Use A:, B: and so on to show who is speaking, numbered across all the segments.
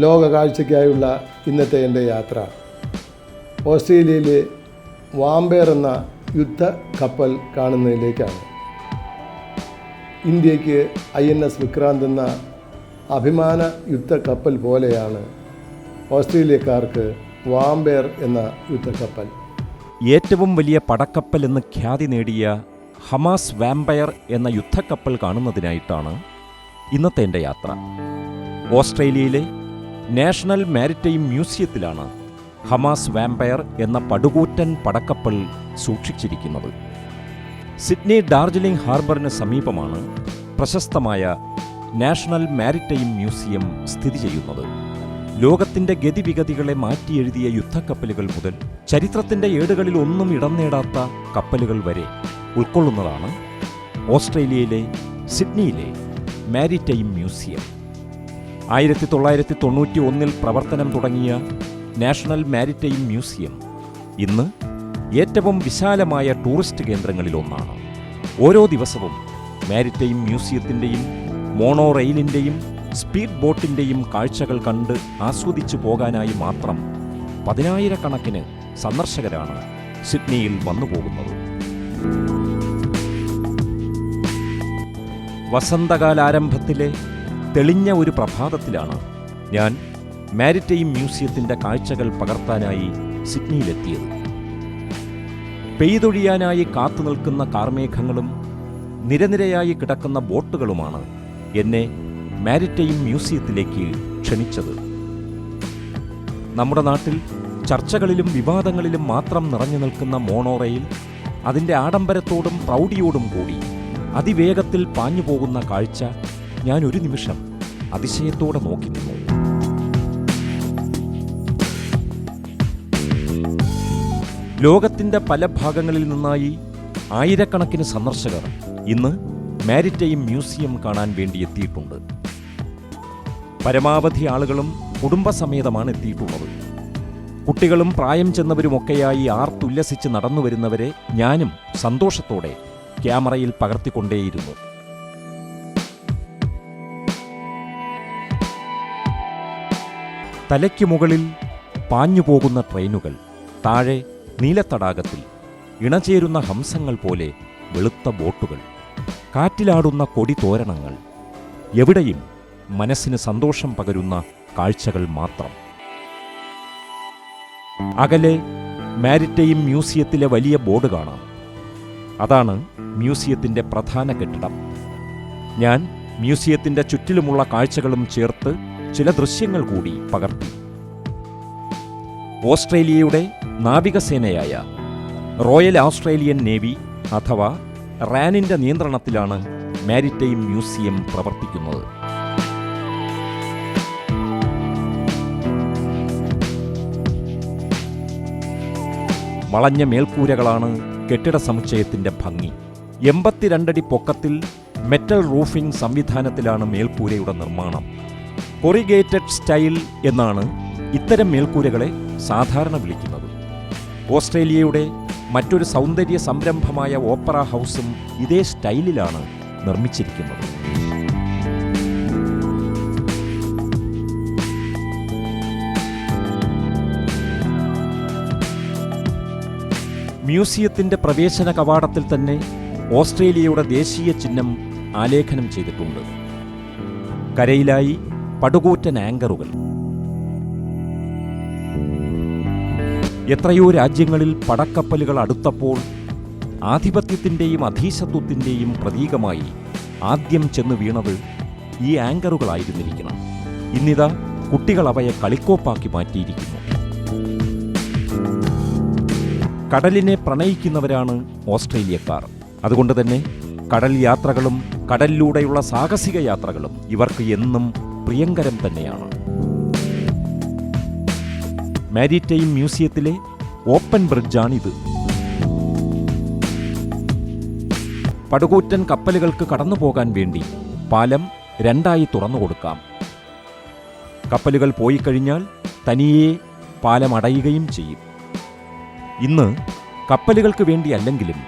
A: ലോക കാഴ്ചയ്ക്കായുള്ള ഇന്നത്തെ എൻ്റെ യാത്ര ഓസ്ട്രേലിയയിലെ വാംബെയർ എന്ന യുദ്ധ കപ്പൽ കാണുന്നതിലേക്കാണ്. ഇന്ത്യക്ക് INS വിക്രാന്ത് എന്ന അഭിമാന യുദ്ധ കപ്പൽ പോലെയാണ് ഓസ്ട്രേലിയക്കാർക്ക് വാംബെയർ എന്ന യുദ്ധക്കപ്പൽ.
B: ഏറ്റവും വലിയ പടക്കപ്പൽ എന്ന് ഖ്യാതി നേടിയ ഹമാസ് വാംബെയർ എന്ന യുദ്ധക്കപ്പൽ കാണുന്നതിനായിട്ടാണ് ഇന്നത്തെ എൻ്റെ യാത്ര. ഓസ്ട്രേലിയയിലെ നാഷണൽ മാരിടൈം മ്യൂസിയത്തിലാണ് ഹമാസ് വാംബെയർ എന്ന പടുകൂറ്റൻ പടക്കപ്പൽ സൂക്ഷിച്ചിരിക്കുന്നത്. സിഡ്നി ഡാർജിലിംഗ് ഹാർബറിന് സമീപമാണ് പ്രശസ്തമായ നാഷണൽ മാരിടൈം മ്യൂസിയം സ്ഥിതി ചെയ്യുന്നത്. ലോകത്തിൻ്റെ ഗതിവിഗതികളെ മാറ്റിയെഴുതിയ യുദ്ധക്കപ്പലുകൾ മുതൽ ചരിത്രത്തിൻ്റെ ഏടുകളിൽ ഒന്നും ഇടം നേടാത്ത കപ്പലുകൾ വരെ ഉൾക്കൊള്ളുന്നതാണ് ഓസ്ട്രേലിയയിലെ സിഡ്നിയിലെ മാരിടൈം മ്യൂസിയം. 1991 പ്രവർത്തനം തുടങ്ങിയ നാഷണൽ മാരിടൈം മ്യൂസിയം ഇന്ന് ഏറ്റവും വിശാലമായ ടൂറിസ്റ്റ് കേന്ദ്രങ്ങളിലൊന്നാണ്. ഓരോ ദിവസവും മാരിടൈം മ്യൂസിയത്തിൻ്റെയും മോണോ റെയിലിൻ്റെയും സ്പീഡ് ബോട്ടിൻ്റെയും കാഴ്ചകൾ കണ്ട് ആസ്വദിച്ചു പോകാനായി മാത്രം 10,000-കണക്കിന് സന്ദർശകരാണ് സിഡ്നിയിൽ വന്നുപോകുന്നത്. വസന്തകാലാരംഭത്തിലെ തെളിഞ്ഞ ഒരു പ്രഭാതത്തിലാണ് ഞാൻ മാരിടൈം മ്യൂസിയത്തിൻ്റെ കാഴ്ചകൾ പകർത്താനായി സിഡ്നിയിലെത്തിയത്. പെയ്തൊഴിയാനായി കാത്തുനിൽക്കുന്ന കാർമേഘങ്ങളും നിരനിരയായി കിടക്കുന്ന ബോട്ടുകളുമാണ് എന്നെ മാരിടൈം മ്യൂസിയത്തിലേക്ക് ക്ഷണിച്ചത്. നമ്മുടെ നാട്ടിൽ ചർച്ചകളിലും വിവാദങ്ങളിലും മാത്രം നിറഞ്ഞു നിൽക്കുന്ന മോണോ റെയിൽ അതിൻ്റെ ആഡംബരത്തോടും പ്രൗഢിയോടും കൂടി അതിവേഗത്തിൽ പാഞ്ഞു പോകുന്ന കാഴ്ച ഞാൻ ഒരു നിമിഷം അതിശയത്തോടെ നോക്കി നിന്നു. ലോകത്തിൻ്റെ പല ഭാഗങ്ങളിൽ നിന്നായി ആയിരക്കണക്കിന് സന്ദർശകർ ഇന്ന് മാരിടൈം മ്യൂസിയം കാണാൻ വേണ്ടി എത്തിയിട്ടുണ്ട്. പരമാവധി ആളുകളും കുടുംബസമേതമാണ് എത്തിയിട്ടുള്ളത്. കുട്ടികളും പ്രായം ചെന്നവരുമൊക്കെയായി ആർത്തുല്ലസിച്ച് നടന്നുവരുന്നവരെ ഞാനും സന്തോഷത്തോടെ ക്യാമറയിൽ പകർത്തിക്കൊണ്ടേയിരുന്നു. തലയ്ക്ക് മുകളിൽ പാഞ്ഞുപോകുന്ന ട്രെയിനുകൾ, താഴെ നീലത്തടാകത്തിൽ ഇണചേരുന്ന ഹംസങ്ങൾ പോലെ വെളുത്ത ബോട്ടുകൾ, കാറ്റിലാടുന്ന കൊടിതോരണങ്ങൾ, എവിടെയും മനസ്സിന് സന്തോഷം പകരുന്ന കാഴ്ചകൾ മാത്രം. അകലെ മാരിടൈം മ്യൂസിയത്തിലെ വലിയ ബോർഡ് കാണാം. അതാണ് മ്യൂസിയത്തിൻ്റെ പ്രധാന കെട്ടിടം. ഞാൻ മ്യൂസിയത്തിൻ്റെ ചുറ്റിലുമുള്ള കാഴ്ചകളും ചേർത്ത് ചില ദൃശ്യങ്ങൾ കൂടി പകർത്തി. ഓസ്ട്രേലിയയുടെ നാവികസേനയായ റോയൽ ഓസ്ട്രേലിയൻ നേവി അഥവാ റാനിൻ്റെ നിയന്ത്രണത്തിലാണ് മാരിടൈം മ്യൂസിയം പ്രവർത്തിക്കുന്നത്. വളഞ്ഞ മേൽക്കൂരകളാണ് കെട്ടിട സമുച്ചയത്തിൻ്റെ ഭംഗി. 82 അടി പൊക്കത്തിൽ മെറ്റൽ റൂഫിംഗ് സംവിധാനത്തിലാണ് മേൽക്കൂരയുടെ നിർമ്മാണം. കൊറിഗേറ്റഡ് സ്റ്റൈൽ എന്നാണ് ഇത്തരം മേൽക്കൂരകളെ സാധാരണ വിളിക്കുന്നത്. ഓസ്ട്രേലിയയുടെ മറ്റൊരു സൗന്ദര്യ സംരംഭമായ ഓപ്പറ ഹൗസും ഇതേ സ്റ്റൈലിലാണ് നിർമ്മിച്ചിരിക്കുന്നത്. മ്യൂസിയത്തിൻ്റെ പ്രവേശന കവാടത്തിൽ തന്നെ ഓസ്ട്രേലിയയുടെ ദേശീയ ചിഹ്നം ആലേഖനം ചെയ്തിട്ടുണ്ട്. കരയിലായി പടുകൂറ്റൻ ആങ്കറുകൾ. എത്രയോ രാജ്യങ്ങളിൽ പടക്കപ്പലുകൾ അടുത്തപ്പോൾ ആധിപത്യത്തിൻ്റെയും അധീശത്വത്തിൻ്റെയും പ്രതീകമായി ആദ്യം ചെന്ന് വീണത് ഈ ആങ്കറുകളായിരുന്നിരിക്കണം. ഇന്നിതാ കുട്ടികൾ അവയെ കളിക്കോപ്പാക്കി മാറ്റിയിരിക്കുന്നു. കടലിനെ പ്രണയിക്കുന്നവരാണ് ഓസ്ട്രേലിയക്കാർ. അതുകൊണ്ട് തന്നെ കടൽ യാത്രകളും കടലിലൂടെയുള്ള സാഹസിക യാത്രകളും ഇവർക്ക് എന്നും പ്രിയങ്കരം തന്നെയാണ്. Maritime മ്യൂസിയത്തിലെ open ബ്രിഡ്ജാണിത്. പടുകൂറ്റൻ കപ്പലുകൾക്ക് കടന്നുപോകാൻ വേണ്ടി പാലം 2ആയി തുറന്നുകൊടുക്കാം. കപ്പലുകൾ പോയിക്കഴിഞ്ഞാൽ തനിയെ പാലം അടയുകയും ചെയ്യും. ഇന്ന് കപ്പലുകൾക്ക് വേണ്ടിയല്ലെങ്കിലും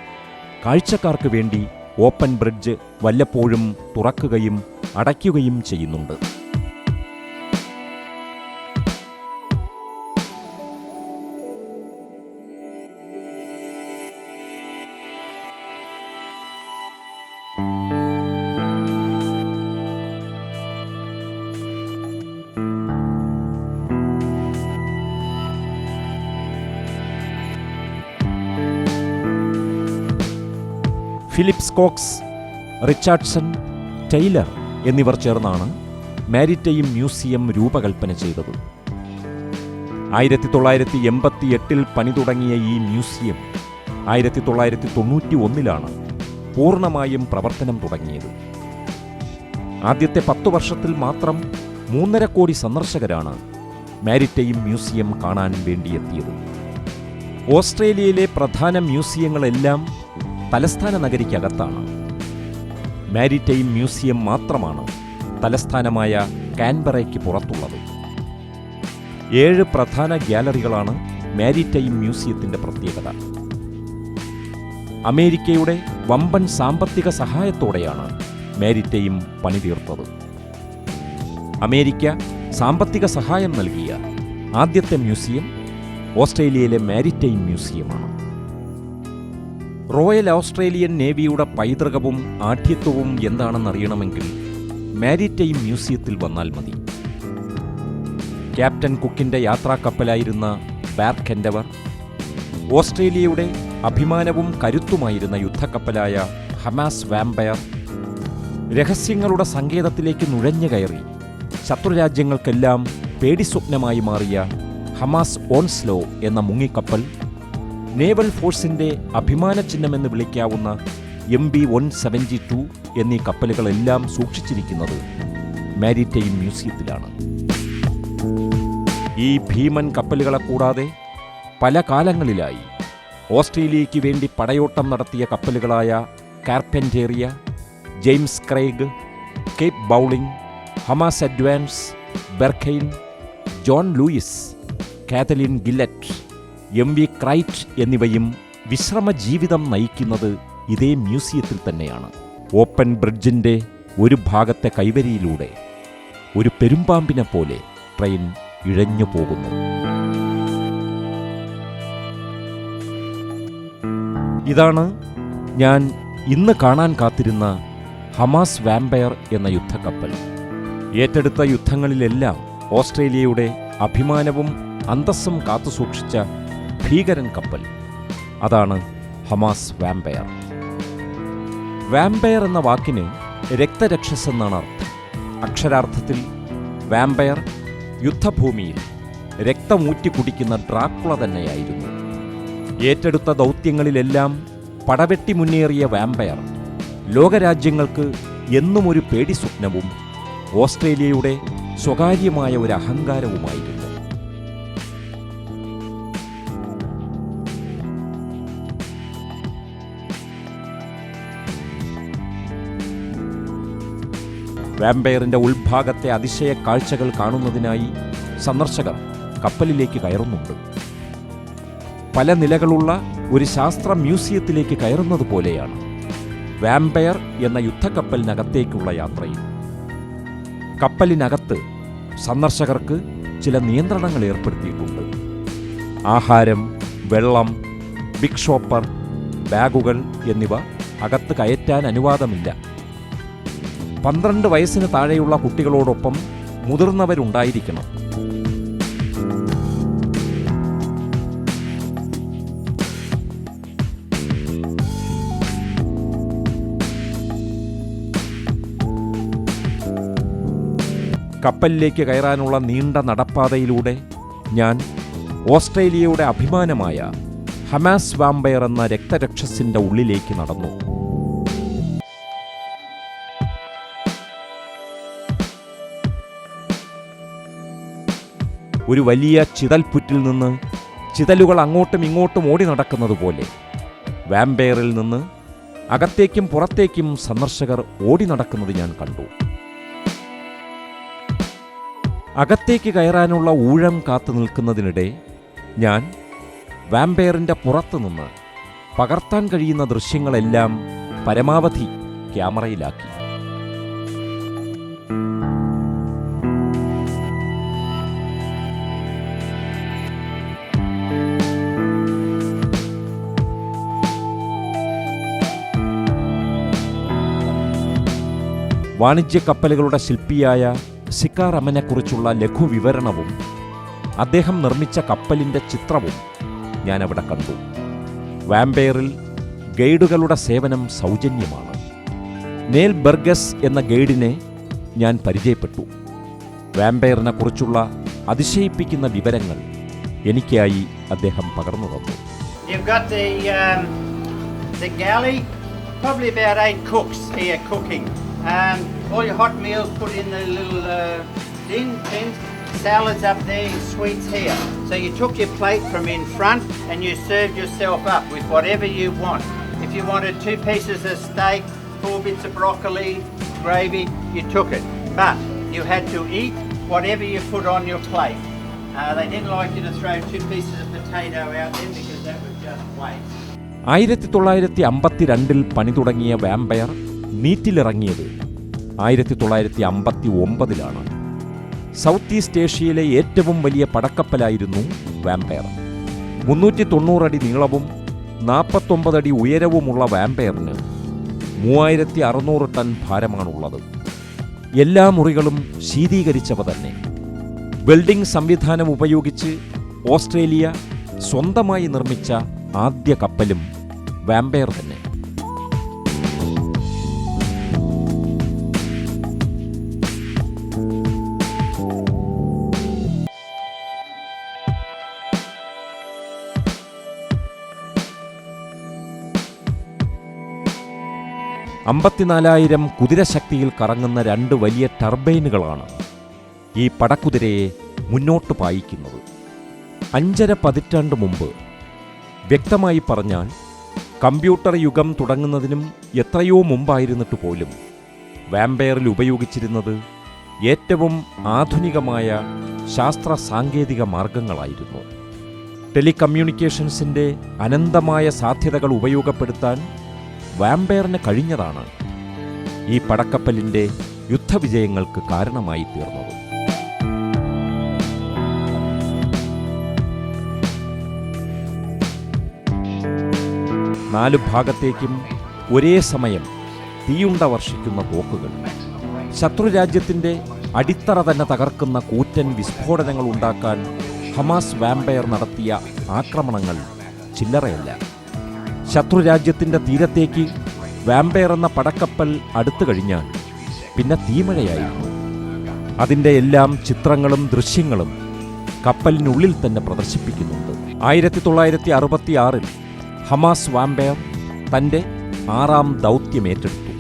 B: കാഴ്ചക്കാർക്ക് വേണ്ടി ഓപ്പൺ ബ്രിഡ്ജ് വല്ലപ്പോഴും തുറക്കുകയും അടയ്ക്കുകയും ചെയ്യുന്നുണ്ട്. ഫിലിപ്സ് കോക്സ്, റിച്ചാർഡ്സൺ, ടൈലർ എന്നിവർ ചേർന്നാണ് മാരിടൈം മ്യൂസിയം രൂപകൽപ്പന ചെയ്തത്. 1988 പണി തുടങ്ങിയ ഈ മ്യൂസിയം 1991 പൂർണ്ണമായും പ്രവർത്തനം തുടങ്ങിയത്. ആദ്യത്തെ 10 വർഷത്തിൽ മാത്രം 3.5 കോടി സന്ദർശകരാണ് മാരിടൈം മ്യൂസിയം കാണാൻ വേണ്ടിയെത്തിയത്. ഓസ്ട്രേലിയയിലെ പ്രധാന മ്യൂസിയങ്ങളെല്ലാം തലസ്ഥാന നഗരിക്കകത്താണ്. മാരിടൈം മ്യൂസിയം മാത്രമാണ് തലസ്ഥാനമായ കാൻബറയ്ക്ക് പുറത്തുള്ളത്. 7 പ്രധാന ഗ്യാലറികളാണ് മാരിടൈം മ്യൂസിയത്തിന്റെ പ്രത്യേകത. അമേരിക്കയുടെ വമ്പൻ സാമ്പത്തിക സഹായത്തോടെയാണ് മാരിടൈം പണിതീർത്തത്. അമേരിക്ക സാമ്പത്തിക സഹായം നൽകിയ ആദ്യത്തെ മ്യൂസിയം ഓസ്ട്രേലിയയിലെ മാരിടൈം മ്യൂസിയമാണ്. റോയൽ ഓസ്ട്രേലിയൻ നേവിയുടെ പൈതൃകവും ആഢ്യത്വവും എന്താണെന്നറിയണമെങ്കിൽ മാരിടൈം മ്യൂസിയത്തിൽ വന്നാൽ മതി. ക്യാപ്റ്റൻ കുക്കിന്റെ യാത്രാക്കപ്പലായിരുന്ന ബാർക്ക് എൻഡവർ, ഓസ്ട്രേലിയയുടെ അഭിമാനവും കരുത്തുമായിരുന്ന യുദ്ധക്കപ്പലായ ഹമാസ് വാമ്പയർ, രഹസ്യങ്ങളുടെ സങ്കേതത്തിലേക്ക് നുഴഞ്ഞു കയറി ശത്രുരാജ്യങ്ങൾക്കെല്ലാം പേടിസ്വപ്നമായി മാറിയ ഹമാസ് ഓൺസ്ലോ എന്ന മുങ്ങിക്കപ്പൽ, നേവൽ ഫോഴ്സിന്റെ അഭിമാന ചിഹ്നമെന്ന് വിളിക്കാവുന്ന MB-172 എന്നീ കപ്പലുകളെല്ലാം സൂക്ഷിച്ചിരിക്കുന്നത് മാരിടൈം മ്യൂസിയത്തിലാണ്. ഈ ഭീമൻ കപ്പലുകളെ കൂടാതെ പല കാലങ്ങളിലായി ഓസ്ട്രേലിയയ്ക്ക് വേണ്ടി പടയോട്ടം നടത്തിയ കപ്പലുകളായ Carpentaria, James Craig, Cape Bowling, HMAS Advance, ബെർഖെയ്ൻ, John Louis, Kathleen Gillett, MV Krait എന്നിവയും വിശ്രമ ജീവിതം നയിക്കുന്നത് ഇതേ മ്യൂസിയത്തിൽ തന്നെയാണ്. ഓപ്പൺ ബ്രിഡ്ജിന്റെ ഒരു ഭാഗത്തെ കൈവരിയിലൂടെ ഒരു പെരുമ്പാമ്പിനെ പോലെ ട്രെയിൻ ഇഴഞ്ഞു പോകുന്നു. ഇതാണ് ഞാൻ ഇന്ന് കാണാൻ കാത്തിരുന്ന ഹമാസ് വാമ്പയർ എന്ന യുദ്ധക്കപ്പൽ. ഏറ്റെടുത്ത യുദ്ധങ്ങളിലെല്ലാം ഓസ്ട്രേലിയയുടെ അഭിമാനവും അന്തസ്സും കാത്തുസൂക്ഷിച്ച ഭീകരൻ കപ്പൽ. അതാണ് ഹമാസ് വാമ്പയർ. വാമ്പയർ എന്ന വാക്കിന് രക്തരക്ഷസ് എന്നാണ് അർത്ഥം. അക്ഷരാർത്ഥത്തിൽ വാമ്പയർ യുദ്ധഭൂമിയിൽ രക്തമൂറ്റി കുടിക്കുന്ന ഡ്രാക്കുള തന്നെയായിരുന്നു. ഏറ്റെടുത്ത ദൗത്യങ്ങളിലെല്ലാം പടവെട്ടി മുന്നേറിയ വാമ്പയർ ലോകരാജ്യങ്ങൾക്ക് എന്നും ഒരു പേടി സ്വപ്നവും ഓസ്ട്രേലിയയുടെ സ്വകാര്യമായ ഒരു അഹങ്കാരവുമായിരുന്നു. വാമ്പയറിന്റെ ഉൾഭാഗത്തെ അതിശയ കാഴ്ചകൾ കാണുന്നതിനായി സന്ദർശകർ കപ്പലിലേക്ക് കയറുന്നുണ്ട്. പല നിലകളുള്ള ഒരു ശാസ്ത്ര മ്യൂസിയത്തിലേക്ക് കയറുന്നത് പോലെയാണ് വാമ്പയർ എന്ന യുദ്ധക്കപ്പലിനകത്തേക്കുള്ള യാത്രയിൽ. കപ്പലിനകത്ത് സന്ദർശകർക്ക് ചില നിയന്ത്രണങ്ങൾ ഏർപ്പെടുത്തിയിട്ടുണ്ട്. ആഹാരം, വെള്ളം, ബിഗ് ഷോപ്പർ, ബാഗുകൾ എന്നിവ അകത്ത് കയറ്റാൻ അനുവാദമില്ല. 12 വയസ്സിന് താഴെയുള്ള കുട്ടികളോടൊപ്പം മുതിർന്നവരുണ്ടായിരിക്കണം. കപ്പലിലേക്ക് കയറാനുള്ള നീണ്ട നടപ്പാതയിലൂടെ ഞാൻ ഓസ്ട്രേലിയയുടെ അഭിമാനമായ ഹമാസ് വാമ്പയർ എന്ന രക്തരക്ഷസിന്റെ ഉള്ളിലേക്ക് നടന്നു. ഒരു വലിയ ചിതൽപുറ്റിൽ നിന്ന് ചിതലുകൾ അങ്ങോട്ടും ഇങ്ങോട്ടും ഓടി നടക്കുന്നത് പോലെ വാമ്പയറിൽ നിന്ന് അകത്തേക്കും പുറത്തേക്കും സന്ദർശകർ ഓടി നടക്കുന്നത് ഞാൻ കണ്ടു. അകത്തേക്ക് കയറാനുള്ള ഊഴം കാത്തു നിൽക്കുന്നതിനിടെ ഞാൻ വാമ്പയറിൻ്റെ പുറത്തുനിന്ന് പകർത്താൻ കഴിയുന്ന ദൃശ്യങ്ങളെല്ലാം പരമാവധി ക്യാമറയിലാക്കി. വാണിജ്യ കപ്പലുകളുടെ ശില്പിയായ സിക്കാർ അമനെക്കുറിച്ചുള്ള ലഘുവിവരണവും അദ്ദേഹം നിർമ്മിച്ച കപ്പലിൻ്റെ ചിത്രവും ഞാനവിടെ കണ്ടു. വാമ്പയറിൽ ഗൈഡുകളുടെ സേവനം സൗജന്യമാണ്. നേൽ ബർഗസ് എന്ന ഗൈഡിനെ ഞാൻ പരിചയപ്പെട്ടു. വാമ്പയറിനെ കുറിച്ചുള്ള അതിശയിപ്പിക്കുന്ന വിവരങ്ങൾ എനിക്കായി അദ്ദേഹം പകർന്നു തന്നു.
C: You've got the galley, probably about 8 cooks here cooking. All your hot meals put in the little tins, salads up there, sweets here. So you took your plate from in front and you served yourself up with whatever you want. If you wanted 2 pieces of steak, 4 bits of broccoli, gravy, you took it. But you had to eat whatever you put on your plate. They didn't like you to throw 2 pieces of potato out there because that was just waste.
B: 1952 പണി തുടങ്ങിയ vampire നീറ്റിലിറങ്ങിയത് 1959 south east ഏഷ്യയിലെ ഏറ്റവും വലിയ പടക്കപ്പലായിരുന്നു vampire. 390 അടി നീളവും 49 അടി ഉയരവുമുള്ള വാമ്പയറിന് 3600 ton ഭാരമാണുള്ളത്. എല്ലാ മുറികളും ശീതീകരിച്ചവ തന്നെ. വെൽഡിംഗ് സംവിധാനം ഉപയോഗിച്ച് ഓസ്ട്രേലിയ സ്വന്തമായി നിർമ്മിച്ച ആദ്യ കപ്പലും വാമ്പയർ തന്നെ. അമ്പത്തിനാലായിരം കുതിരശക്തിയിൽ കറങ്ങുന്ന 2 വലിയ ടർബൈനുകളാണ് ഈ പടക്കുതിരയെ മുന്നോട്ട് പായിക്കുന്നത്. 5.5 പതിറ്റാണ്ട് മുമ്പ്, വ്യക്തമായി പറഞ്ഞാൽ കമ്പ്യൂട്ടർ യുഗം തുടങ്ങുന്നതിനും എത്രയോ മുമ്പായിരുന്നിട്ട് പോലും വാമ്പയറിൽ ഉപയോഗിച്ചിരുന്നത് ഏറ്റവും ആധുനികമായ ശാസ്ത്ര സാങ്കേതിക മാർഗങ്ങളായിരുന്നു. ടെലികമ്മ്യൂണിക്കേഷൻസിൻ്റെ അനന്തമായ സാധ്യതകൾ ഉപയോഗപ്പെടുത്താൻ വാമ്പയറിന് കഴിഞ്ഞതാണ് ഈ പടക്കപ്പലിൻ്റെ യുദ്ധവിജയങ്ങൾക്ക് കാരണമായി തീർന്നത്. നാലു ഭാഗത്തേക്കും ഒരേ സമയം തീയുണ്ട വർഷിക്കുന്ന തോക്കുകൾ, ശത്രുരാജ്യത്തിൻ്റെ അടിത്തറ തന്നെ തകർക്കുന്ന കൂറ്റൻ വിസ്ഫോടനങ്ങൾ ഉണ്ടാക്കാൻ ഹമാസ് വാമ്പയർ നടത്തിയ ആക്രമണങ്ങൾ ചില്ലറയല്ല. ശത്രുരാജ്യത്തിൻ്റെ തീരത്തേക്ക് വാമ്പയർ എന്ന പടക്കപ്പൽ അടുത്തു കഴിഞ്ഞാൽ പിന്നെ തീമഴയായിരുന്നു. അതിൻ്റെ എല്ലാം ചിത്രങ്ങളും ദൃശ്യങ്ങളും കപ്പലിനുള്ളിൽ തന്നെ പ്രദർശിപ്പിക്കുന്നുണ്ട്. 1966 ഹമാസ് വാമ്പയർ തൻ്റെ 6ാം ദൗത്യം ഏറ്റെടുത്തു.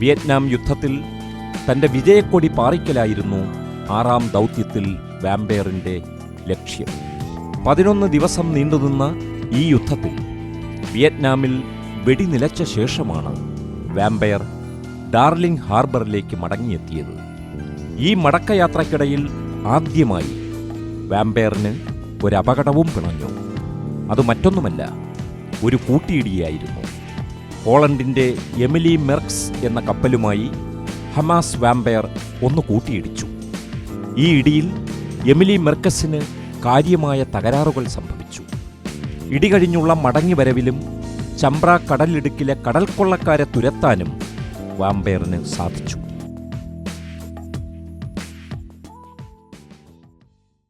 B: വിയറ്റ്നാം യുദ്ധത്തിൽ തൻ്റെ വിജയക്കൊടി പാറിക്കലായിരുന്നു 6ാം ദൗത്യത്തിൽ വാമ്പയറിൻ്റെ ലക്ഷ്യം. 11 ദിവസം നീണ്ടുനിന്ന ഈ യുദ്ധത്തിൽ വിയറ്റ്നാമിൽ വെടിനിലച്ച ശേഷമാണ് വാമ്പയർ ഡാർലിംഗ് ഹാർബറിലേക്ക് മടങ്ങിയെത്തിയത്. ഈ മടക്കയാത്രയ്ക്കിടയിൽ ആദ്യമായി വാമ്പയറിന് ഒരപകടവും പിണഞ്ഞു. അത് മറ്റൊന്നുമല്ല, ഒരു കൂട്ടിയിടിയായിരുന്നു. ഹോളണ്ടിൻ്റെ എമിലി മെർക്സ് എന്ന കപ്പലുമായി ഹമാസ് വാമ്പയർ ഒന്ന് കൂട്ടിയിടിച്ചു. ഈ ഇടിയിൽ എമിലി മെർക്കസിന് കാര്യമായ തകരാറുകൾ സംഭവിച്ചു. ഇടികഴിഞ്ഞുള്ള മടങ്ങിവരവിലും ചമ്പ്ര കടലിടുക്കിലെ കടൽക്കൊള്ളക്കാരെ തുരത്താനും വാമ്പയറിന് സാധിച്ചു.